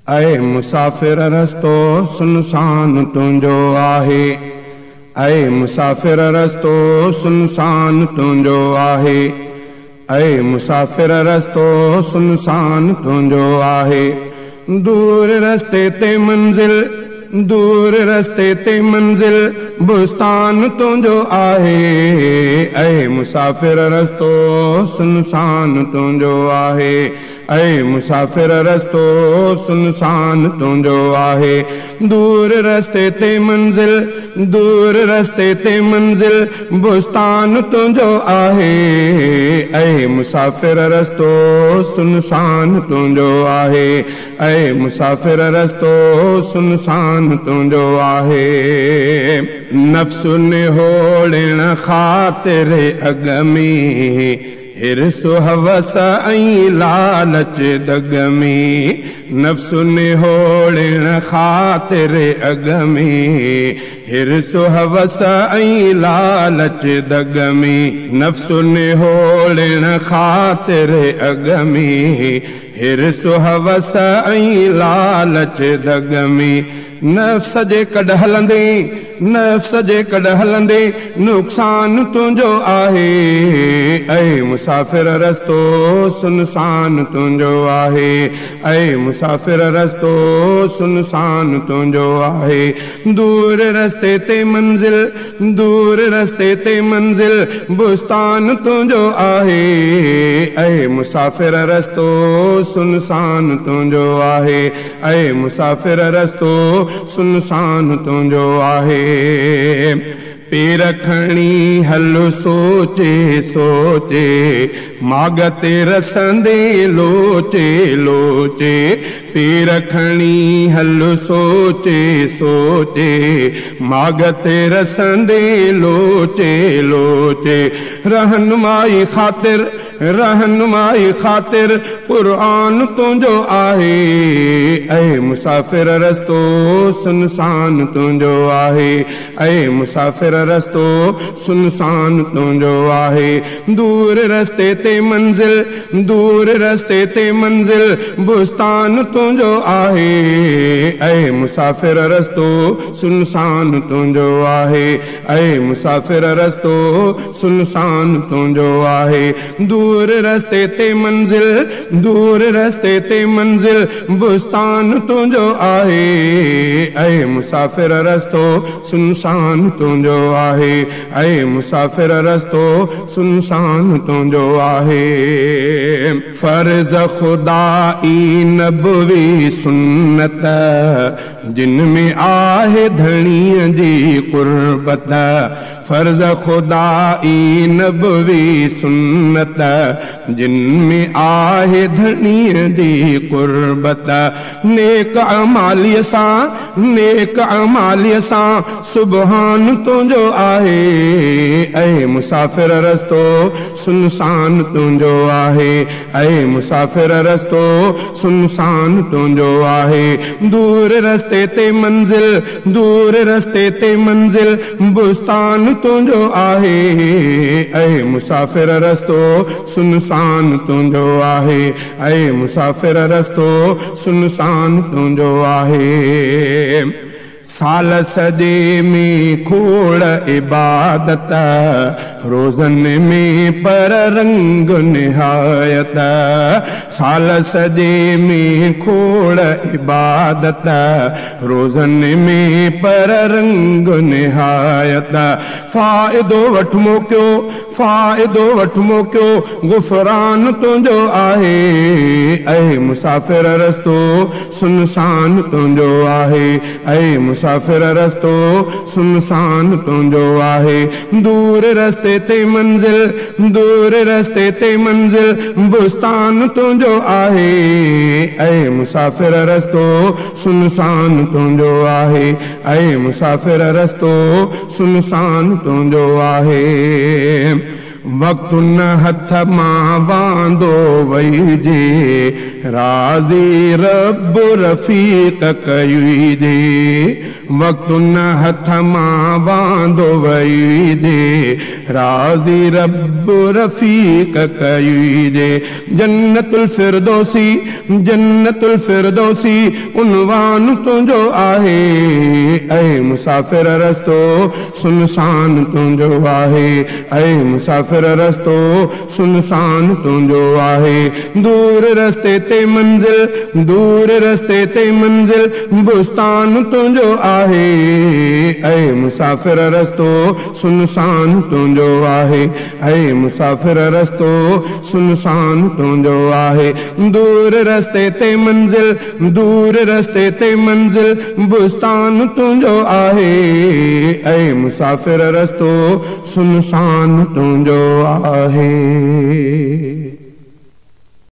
ऐ मुसाफ़िर रस्तो सुनसान तुंहिंजो आहे। ऐ मुसाफ़िर रस्तो सुनसान तुंहिंजो आहे। ऐ मुसाफ़िर रस्तो सुनसान तुंहिंजो आहे। दूर रस्ते ते मंज़िल, दूर रस्ते ते मंज़िल बुस्तान तुंहिंजो आहे। ऐ मुसाफ़िर रस्तो सुनसान तुंहिंजो आहे। ऐ मुसाफ़िर रस्तो सुनसान तुंहिंजो आहे। दूर रस्ते ते मंज़िल, दूर रस्ते ते मंज़िल बुस्तान तुंहिंजो आहे। ऐ मुसाफ़िर रस्तो सुनसान तुंहिंजो आहे। ऐ मुसाफ़िर रस्तो सुनसान तुंहिंजो आहे। नफ़्स निहोड़ण ख़ातिर अॻ में हिर्स हवस ऐं लालच दग में। नफ़्स निहोड़ण ख़ातिर अॻ में हिर्स हवस ऐं लालच दग में। नफ़्स निहोड़ण ख़ातिर अॻ में हिर्स हवस ऐं लालच दग में। नफ़्स जे कॾ हलंदे, नफ़्स जे कॾ हलंदे नुक़सान तुंहिंजो आहे। ऐ मुसाफ़िर रस्तो सुनसान तुंहिंजो आहे। ऐ मुसाफ़िर रस्तो सुनसान तुंहिंजो आहे। दूर रस्ते ते मंज़िल, दूर रस्ते ते मंज़िल बुस्तान तुंहिंजो आहे। ऐ मुसाफ़िर रस्तो सुनसान तुंहिंजो आहे। ऐ मुसाफ़िर रस्तो सुनसान तुंहिंजो आहे। पेर खणी हल सोचे सोचे माग ते रसंदे लोचे लोचे। पेर खणी हल सोचे सोचे माग ते रसंदे लोचे लोचे। रहनुमाई ख़ातिर, रहनुमाई ख़ातिर क़ुर्आन तुंहिंजो आहे। ऐ मुसाफ़िर रस्तो सुनसान तुंहिंजो आहे। ऐ मुसाफ़िर रस्तो सुनसान तुंहिंजो आहे। दूर रस्ते ते मंज़िल, दूर रस्ते ते मंज़िल बुस्तान तुंहिंजो आहे। ऐ मुसाफ़िर रस्तो सुनसान तुंहिंजो आहे। ऐ मुसाफ़िर रस्तो सुनसान तुंहिंजो आहे। दूर रस्ते ते मंज़िल, दूर रस्ते ते मंज़िल बुस्तान तुंहिंजो आहे। ऐ मुसाफ़िर रस्तो सुनसान तुंहिंजो आहे। ऐ मुसाफ़िर रस्तो सुनसान तुंहिंजो आहे। फ़र्ज़ ख़ुदाई नबवी सुन्नत जिन में आहे धणीअ जी क़ुर्बत। फ़र्ज़ ख़ुदाई नबवी सुन्नत जिन में आहे धणीअ जी क़ुर्बत। नेक अमालीअ सां, नेक अमालीअ सां सुबहान तुंहिंजो आहे। ऐ मुसाफ़िर रस्तो सुनसान तुंहिंजो आहे। ऐ मुसाफ़िर रस्तो सुनसान तुंहिंजो आहे। दूर रस्ते ते मंज़िल, दूर रस्ते ते मंज़िल बुस्तान तुंहिंजो आहे। ऐ मुसाफ़िर रस्तो सुनसान तुंहिंजो आहे। ऐ मुसाफ़िर रस्तो सुनसान तुंहिंजो आहे। साल सॼे में खोड़ इबादत रोज़नि में पर रंग निहायत। साल सॼे में खोड़ इबादत रोज़नि में पर रंग निहायत। फ़ाइदो वठ मोकियो, फ़ाइदो वठ मोकियो गुफ़रान तुंहिंजो आहे। ऐ मुसाफ़िर रस्तो सुनसान तुंहिंजो आहे। ऐ मुसाफ़िर रस्तो सुनसान तुंहिंजो आहे। दूर रस्ते ते मंज़िल, दूर रस्ते ते मंज़िल बुस्तान तुंहिंजो आहे। ऐ मुसाफ़िर रस्तो सुनसान तुंहिंजो आहे। ऐ मुसाफ़िर रस्तो सुनसान तुंहिंजो आहे। वक़्तु न हथ मां वांदो वईजे राज़ी रब रफ़ीक कयुईजे वक़्तु न हथ मां वांदो वईजे राज़ी रब रफ़ीक कयुईजे जन्नतुल फिरदौसी उनवान तुंहिंजो आहे ऐं मुसाफ़िर रस्तो सुनसान तुंहिंजो आहे ऐं मुसाफ़िर रस्तो सुनसान तुंहिंजो आहे दूर रस्ते ते मंज़िल बुस्तान तुंहिंजो आहे ऐं मुसाफ़िर रस्तो सुनसान तुंहिंजो आहे ऐं मुसाफ़िर रस्तो सुनसान तुंहिंजो आहे दूर रस्ते ते मंज़िल बुस्तान तुंहिंजो आहे ऐं मुसाफ़िर रस्तो सुनसान तुंहिंजो आहे।